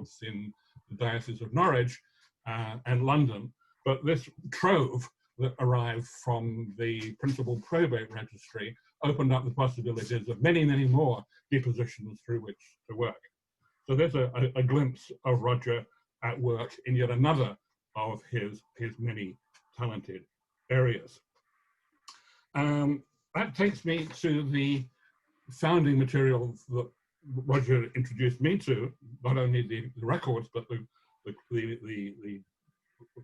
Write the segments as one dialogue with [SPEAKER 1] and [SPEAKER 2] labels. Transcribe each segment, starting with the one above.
[SPEAKER 1] both in the Diocese of Norwich and London. But this trove that arrived from the principal probate registry opened up the possibilities of many, many more depositions through which to work. So there's a glimpse of Roger at work in yet another of his many talented areas. That takes me to the founding material that Roger introduced me to, not only the records, but the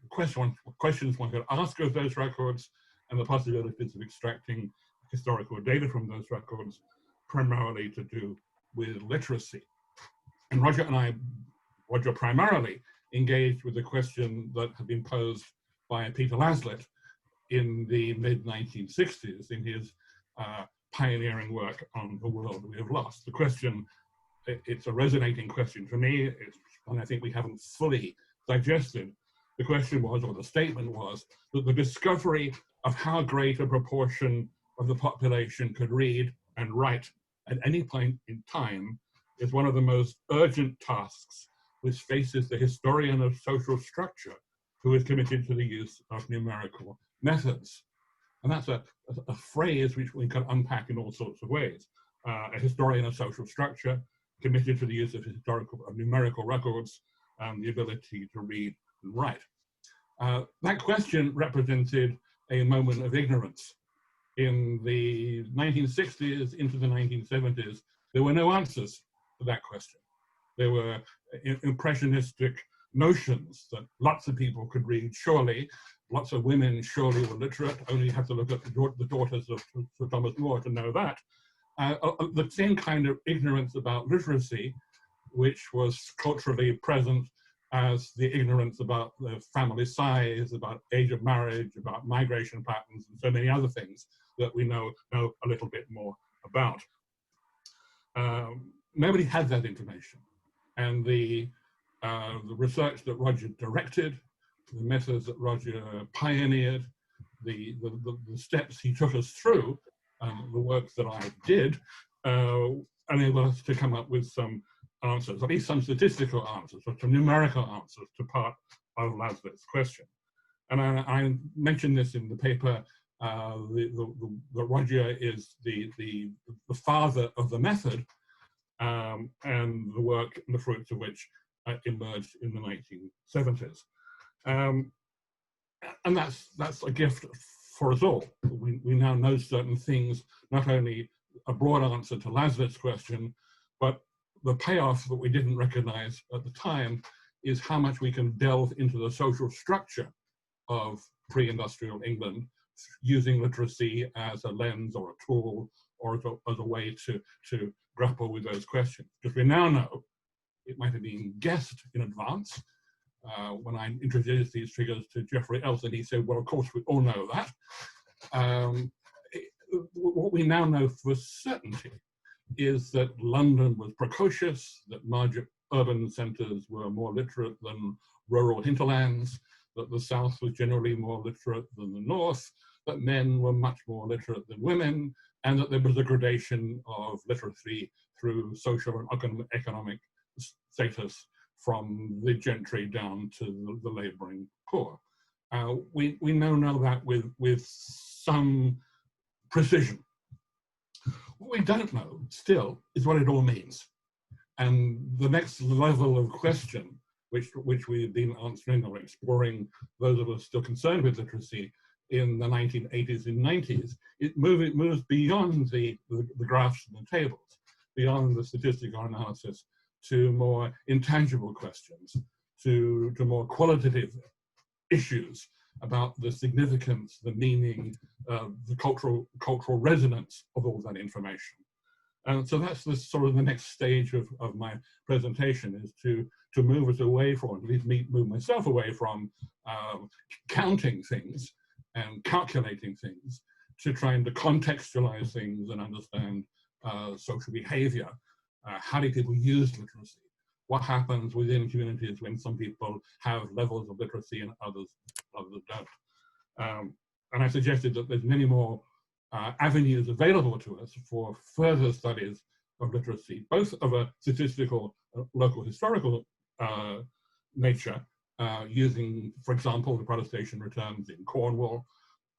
[SPEAKER 1] questions one could ask of those records and the possibilities of extracting historical data from those records, primarily to do with literacy. And Roger primarily engaged with the question that had been posed by Peter Laslett in the mid-1960s in his pioneering work on The World We Have Lost. The question, it's a resonating question for me, it's one I think we haven't fully digested. The question was, or the statement was, that the discovery of how great a proportion of the population could read and write at any point in time is one of the most urgent tasks which faces the historian of social structure who is committed to the use of numerical methods. And that's a phrase which we can unpack in all sorts of ways. A historian of social structure committed to the use of numerical records, the ability to read and write. That question represented a moment of ignorance. In the 1960s into the 1970s, there were no answers to that question. There were impressionistic notions that lots of people could read surely, lots of women surely were literate, only you have to look at the daughters of Sir Thomas More to know that. The same kind of ignorance about literacy, which was culturally present as the ignorance about the family size, about age of marriage, about migration patterns, and so many other things that we know a little bit more about. Nobody had that information. And the research that Roger directed, the methods that Roger pioneered, the steps he took us through, the work that I did, enabled us to come up with some answers, at least some statistical answers, or some numerical answers to part of Laslett's question. And I mentioned this in the paper, that Roger is the father of the method, and the work and the fruits of which emerged in the 1970s. And that's a gift for us all. We now know certain things, not only a broad answer to Laslett's question, but the payoff that we didn't recognize at the time is how much we can delve into the social structure of pre-industrial England using literacy as a lens or a tool or as a way to grapple with those questions. Because we now know, it might have been guessed in advance, when I introduced these figures to Geoffrey Elson, he said, well, of course, we all know that. What we now know for certainty is that London was precocious, that larger urban centres were more literate than rural hinterlands, that the South was generally more literate than the North, that men were much more literate than women, and that there was a gradation of literacy through social and economic status from the gentry down to the labouring poor. We now know that with some precision. What we don't know still is what it all means. And the next level of question, which we've been answering or exploring, those of us still concerned with literacy in the 1980s and 90s, it moves beyond the graphs and the tables, beyond the statistical analysis, to more intangible questions, to more qualitative issues about the significance, the meaning, the cultural resonance of all that information. And so that's the sort of the next stage of my presentation, is to move us away from, at least move myself away from counting things and calculating things, to trying to contextualize things and understand social behavior. How do people use literacy? What happens within communities when some people have levels of literacy and others don't? And I suggested that there's many more avenues available to us for further studies of literacy, both of a statistical, local historical nature, using, for example, the protestation returns in Cornwall,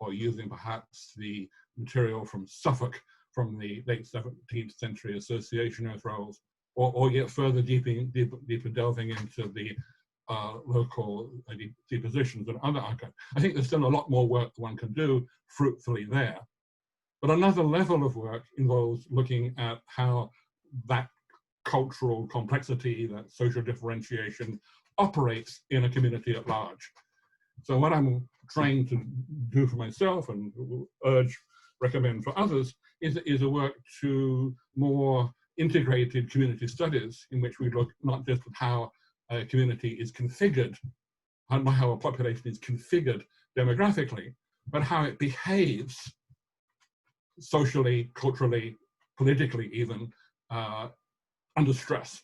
[SPEAKER 1] or using perhaps the material from Suffolk from the late 17th century association earth rolls, or yet further deeper delving into the local depositions and other archives. I think there's still a lot more work one can do fruitfully there. But another level of work involves looking at how that cultural complexity, that social differentiation operates in a community at large. So what I'm trying to do for myself and recommend for others is a work to more integrated community studies in which we look not just at how a community is configured, not how a population is configured demographically, but how it behaves socially, culturally, politically even, under stress,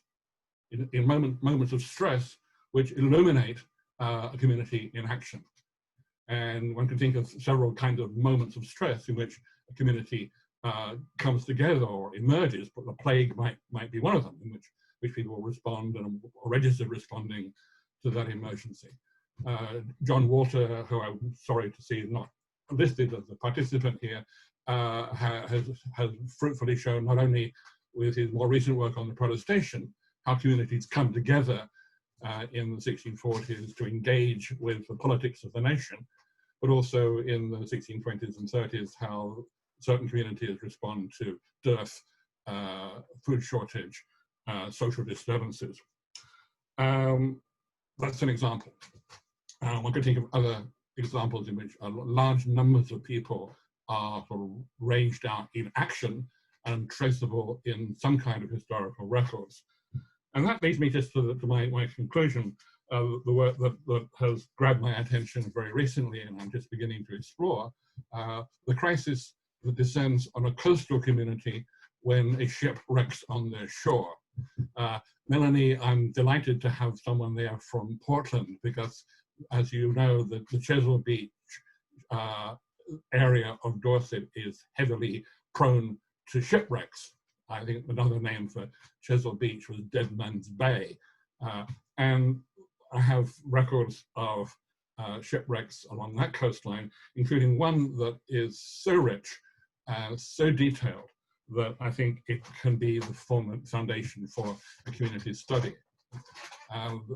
[SPEAKER 1] in moments of stress which illuminate a community in action. And one can think of several kinds of moments of stress in which a community comes together or emerges, but the plague might be one of them, in which people will respond and are registered responding to that emergency. John Walter, who I'm sorry to see is not listed as a participant here, has fruitfully shown, not only with his more recent work on the protestation, how communities come together in the 1640s to engage with the politics of the nation, but also in the 1620s and 30s, how certain communities respond to dearth, food shortage, social disturbances. That's an example. One could think of other examples in which large numbers of people are sort of ranged out in action and traceable in some kind of historical records. And that leads me just to my conclusion of the work that has grabbed my attention very recently, and I'm just beginning to explore, the crisis that descends on a coastal community when a ship wrecks on their shore. Melanie, I'm delighted to have someone there from Portland, because as you know, the Chesil Beach area of Dorset is heavily prone to shipwrecks. I think another name for Chesil Beach was Dead Man's Bay. And I have records of shipwrecks along that coastline, including one that is so rich and so detailed that I think it can be the foundation for a community study.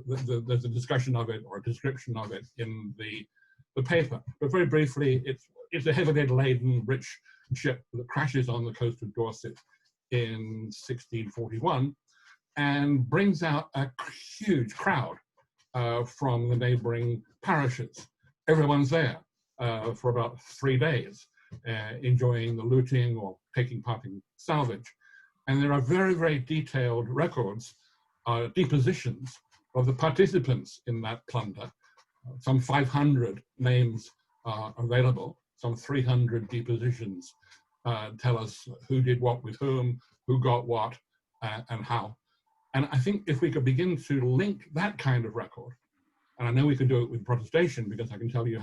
[SPEAKER 1] There's a discussion of it, or a description of it, in the paper. But very briefly, it's a heavily laden, rich ship that crashes on the coast of Dorset in 1641 and brings out a huge crowd from the neighboring parishes. Everyone's there for about 3 days, enjoying the looting or taking part in salvage. And there are very, very detailed records, depositions of the participants in that plunder. Some 500 names are available, some 300 depositions tell us who did what with whom, who got what, and how. And I think if we could begin to link that kind of record, and I know we could do it with protestation, because I can tell you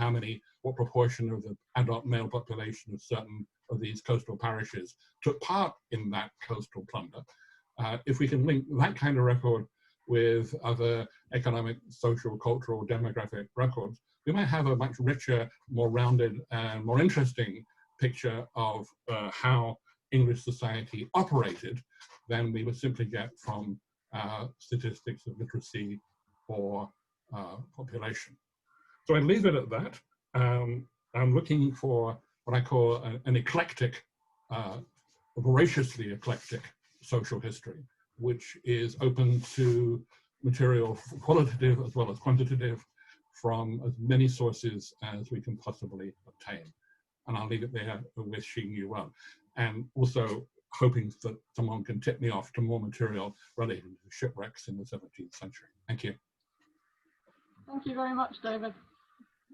[SPEAKER 1] what proportion of the adult male population of certain of these coastal parishes took part in that coastal plunder. If we can link that kind of record with other economic, social, cultural, demographic records, we might have a much richer, more rounded, and more interesting picture of how English society operated than we would simply get from statistics of literacy or population. So I leave it at that. I'm looking for what I call an eclectic, voraciously eclectic social history, which is open to material qualitative as well as quantitative from as many sources as we can possibly obtain. And I'll leave it there, wishing you well. And also hoping that someone can tip me off to more material related to shipwrecks in the 17th century. Thank you.
[SPEAKER 2] Thank you very much, David.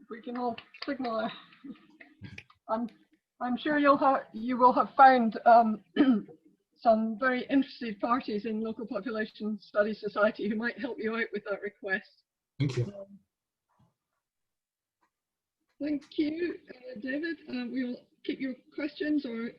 [SPEAKER 2] If we can all signal, I'm sure you will have found some very interested parties in Local Population Studies Society who might help you out with that request.
[SPEAKER 1] Thank you.
[SPEAKER 2] Thank you, David. We will keep your questions or